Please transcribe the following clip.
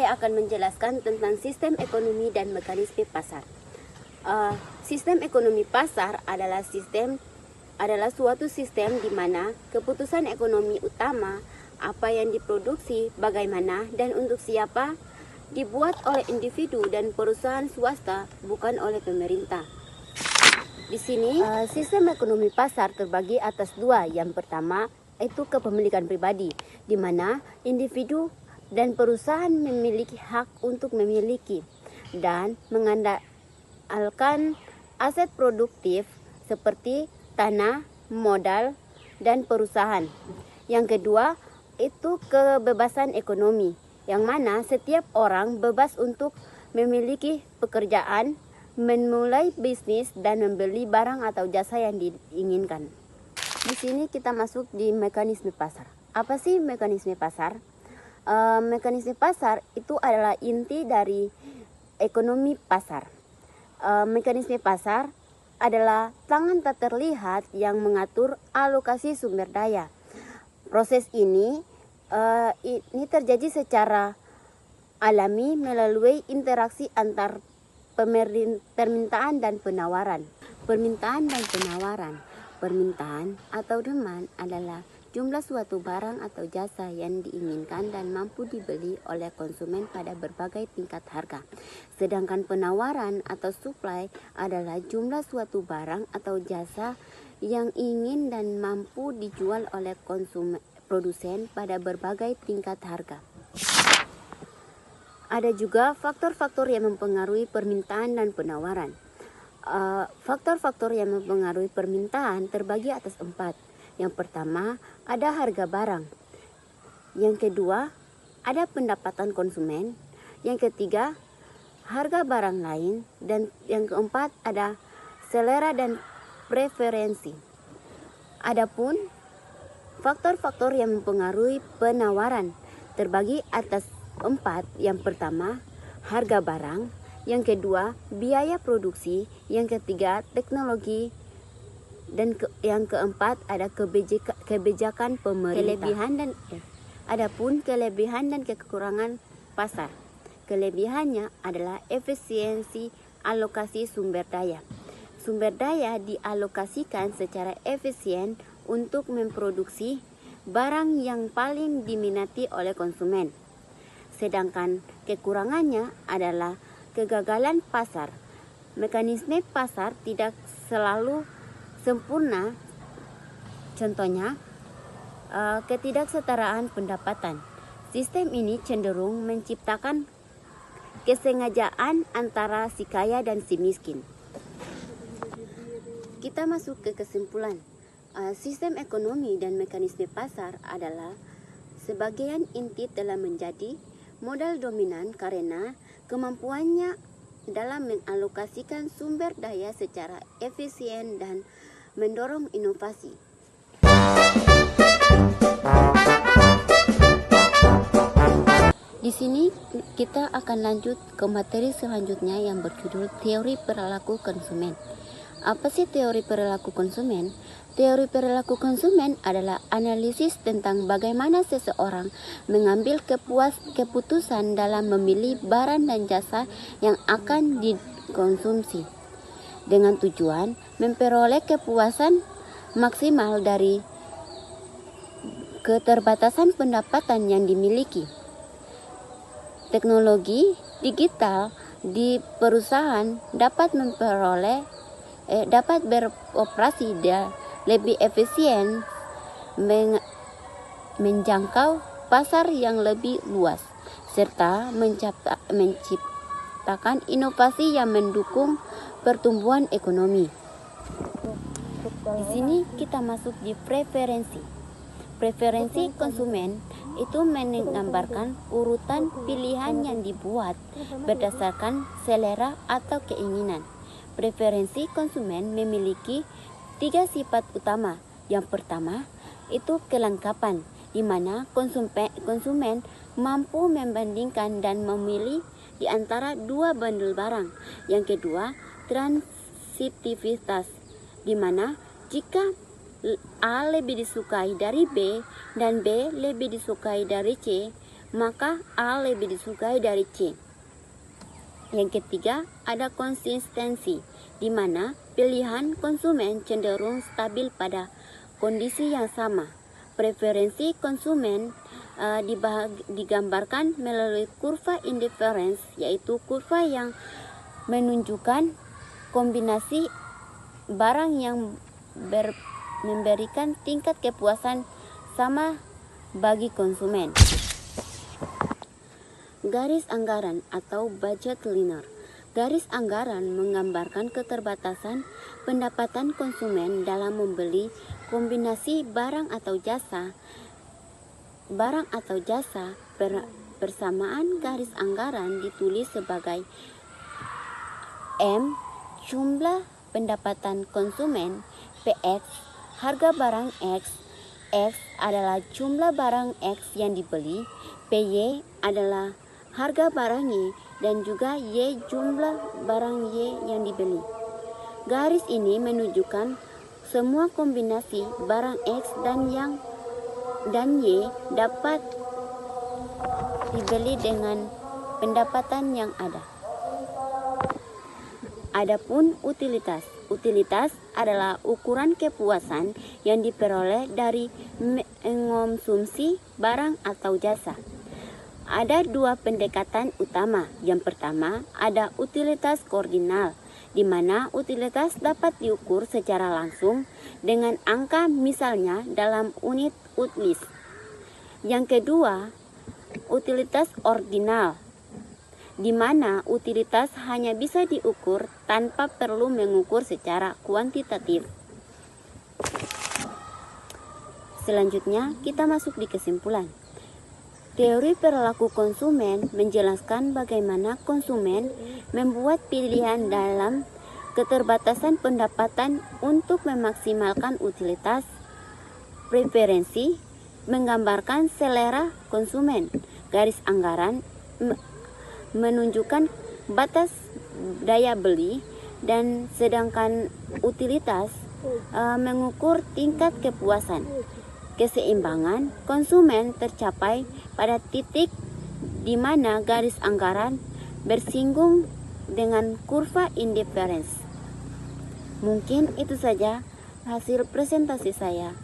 saya akan menjelaskan tentang sistem ekonomi dan mekanisme pasar. Sistem ekonomi pasar adalah suatu sistem di mana keputusan ekonomi utama, apa yang diproduksi, bagaimana, dan untuk siapa, dibuat oleh individu dan perusahaan swasta, bukan oleh pemerintah. Di sini, sistem ekonomi pasar terbagi atas dua. Yang pertama, itu kepemilikan pribadi, di mana individu dan perusahaan memiliki hak untuk memiliki dan mengandalkan aset produktif seperti tanah, modal, dan perusahaan. Yang kedua, itu kebebasan ekonomi, yang mana setiap orang bebas untuk memiliki pekerjaan, memulai bisnis, dan membeli barang atau jasa yang diinginkan. Di sini kita masuk di mekanisme pasar. Apa sih mekanisme pasar? Mekanisme pasar itu adalah inti dari ekonomi pasar. Mekanisme pasar adalah tangan tak terlihat yang mengatur alokasi sumber daya. Proses ini terjadi secara alami melalui interaksi antar permintaan dan penawaran. Permintaan atau demand adalah jumlah suatu barang atau jasa yang diinginkan dan mampu dibeli oleh konsumen pada berbagai tingkat harga. Sedangkan penawaran atau supply adalah jumlah suatu barang atau jasa yang ingin dan mampu dijual oleh produsen pada berbagai tingkat harga. Ada juga faktor-faktor yang mempengaruhi permintaan dan penawaran. Faktor-faktor yang mempengaruhi permintaan terbagi atas 4. Yang pertama, ada harga barang. Yang kedua, ada pendapatan konsumen. Yang ketiga, harga barang lain. Dan yang keempat, ada selera dan preferensi. Adapun faktor-faktor yang mempengaruhi penawaran terbagi atas 4. Yang pertama, harga barang. Yang kedua, biaya produksi. Yang ketiga, teknologi. Dan yang keempat, ada kebijakan pemerintah. Adapun kelebihan dan kekurangan pasar. Kelebihannya adalah efisiensi alokasi sumber daya. Sumber daya dialokasikan secara efisien untuk memproduksi barang yang paling diminati oleh konsumen. Sedangkan kekurangannya adalah kegagalan pasar. Mekanisme pasar tidak selalu sempurna. Contohnya, ketidaksetaraan pendapatan. Sistem ini cenderung menciptakan kesengajaan antara si kaya dan si miskin. Kita masuk ke kesimpulan. Sistem ekonomi dan mekanisme pasar adalah sebagian inti telah menjadi modal dominan karena kemampuannya dalam mengalokasikan sumber daya secara efisien dan mendorong inovasi. Di sini kita akan lanjut ke materi selanjutnya yang berjudul teori perilaku konsumen. Apa sih teori perilaku konsumen? Teori perilaku konsumen adalah analisis tentang bagaimana seseorang mengambil keputusan dalam memilih barang dan jasa yang akan dikonsumsi, dengan tujuan memperoleh kepuasan maksimal dari keterbatasan pendapatan yang dimiliki. Teknologi digital di perusahaan dapat beroperasi lebih efisien, menjangkau pasar yang lebih luas, serta menciptakan inovasi yang mendukung pertumbuhan ekonomi. Di sini kita masuk di preferensi. Preferensi konsumen itu menggambarkan urutan pilihan yang dibuat berdasarkan selera atau keinginan. Preferensi konsumen memiliki 3 sifat utama. Yang pertama, itu kelengkapan, di mana konsumen mampu membandingkan dan memilih di antara 2 bundle barang. Yang kedua, transitivitas, di mana jika A lebih disukai dari B dan B lebih disukai dari C, maka A lebih disukai dari C. Yang ketiga, ada konsistensi, di mana pilihan konsumen cenderung stabil pada kondisi yang sama. Preferensi konsumen digambarkan melalui kurva indifference, yaitu kurva yang menunjukkan kombinasi barang yang memberikan tingkat kepuasan sama bagi konsumen. Garis anggaran atau budget liner. Garis anggaran menggambarkan keterbatasan pendapatan konsumen dalam membeli kombinasi barang atau jasa. Persamaan garis anggaran ditulis sebagai M, jumlah pendapatan konsumen, PX, harga barang X, X adalah jumlah barang X yang dibeli, PY adalah harga barang Y, dan juga Y jumlah barang Y yang dibeli. Garis ini menunjukkan semua kombinasi barang X dan Y dapat dibeli dengan pendapatan yang ada. Adapun utilitas. Utilitas adalah ukuran kepuasan yang diperoleh dari mengonsumsi barang atau jasa. Ada dua pendekatan utama. Yang pertama, ada utilitas koordinal, di mana utilitas dapat diukur secara langsung dengan angka, misalnya dalam unit utlis. Yang kedua, utilitas ordinal, di mana utilitas hanya bisa diukur tanpa perlu mengukur secara kuantitatif. Selanjutnya, kita masuk di kesimpulan. Teori perilaku konsumen menjelaskan bagaimana konsumen membuat pilihan dalam keterbatasan pendapatan untuk memaksimalkan utilitas. Preferensi menggambarkan selera konsumen. Garis anggaran menunjukkan batas daya beli, dan sedangkan utilitas mengukur tingkat kepuasan. Keseimbangan konsumen tercapai pada titik di mana garis anggaran bersinggung dengan kurva indifference. Mungkin itu saja hasil presentasi saya.